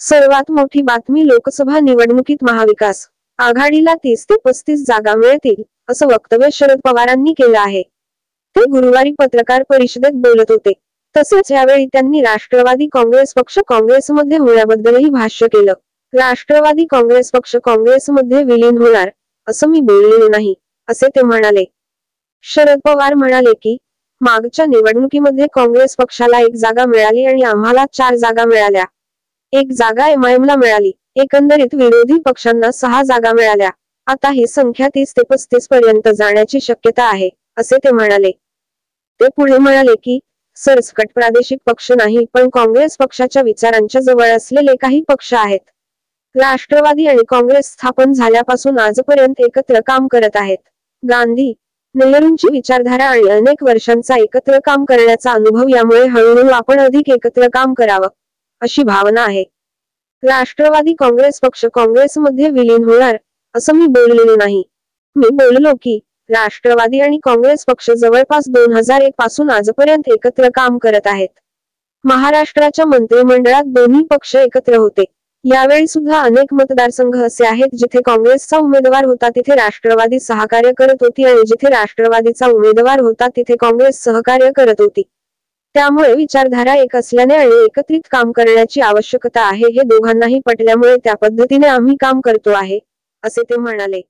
सर्वात मोठी बातमी लोकसभा निवडणुकीत महाविकास आघाडीला 30 ते 35 जागा मिळतील, असं वक्तव्य शरद पवारांनी केलं आहे. ते गुरुवारी पत्रकार परिषदेत बोलत होते. तसेच यावेळी त्यांनी राष्ट्रवादी काँग्रेस पक्ष काँग्रेसमध्ये होण्याबद्दलही भाष्य केलं. राष्ट्रवादी काँग्रेस पक्ष काँग्रेसमध्ये विलीन होणार, असं मी बोललेलो नाही, असे ते म्हणाले. शरद पवार म्हणाले की, मागच्या निवडणुकीमध्ये काँग्रेस पक्षाला 1 जागा मिळाली आणि आम्हाला 4 जागा मिळाल्या. 1 जागा एमआयएमला मिळाली. एकंदरीत विरोधी पक्षांना 6 जागा मिळाल्या. आता ही संख्या 30 ते 35 पर्यंत जाण्याची शक्यता आहे, असे ते म्हणाले. ते पुढे म्हणाले की, सरसकट प्रादेशिक पक्ष नाही, पण काँग्रेस पक्षाच्या विचारांच्या जवळ असलेले काही पक्ष आहेत. राष्ट्रवादी आणि काँग्रेस स्थापन झाल्यापासून आजपर्यंत एकत्र काम करत आहेत. गांधी, नेहरूंची विचारधारा आणि अनेक वर्षांचा एकत्र काम करण्याचा अनुभव यामुळे हळूहळू आपण अधिक एकत्र काम करावं, अशी भावना आहे. राष्ट्रवादी काँग्रेस पक्ष काँग्रेसमध्ये विलीन होणार, असं मी बोललेलो नाही. मी बोललो की, राष्ट्रवादी आणि काँग्रेस पक्ष जवळपास 2001 पासून आजपर्यंत एकत्र काम करत आहेत. महाराष्ट्राच्या मंत्रिमंडळात दोन्ही पक्ष एकत्र होते. यावेळी सुद्धा अनेक मतदारसंघ असे आहेत जिथे काँग्रेसचा उमेदवार होता तिथे राष्ट्रवादी सहकार्य करत होती आणि जिथे राष्ट्रवादीचा उमेदवार होता तिथे काँग्रेस सहकार्य करत होती. त्यामुळे विचारधारा एक असल्याने आणि एकत्रित काम करण्याची आवश्यकता आहे हे दोघांनाही पटल्यामुळे त्या पद्धतीने आम्ही काम करतो आहे, असे ते म्हणाले.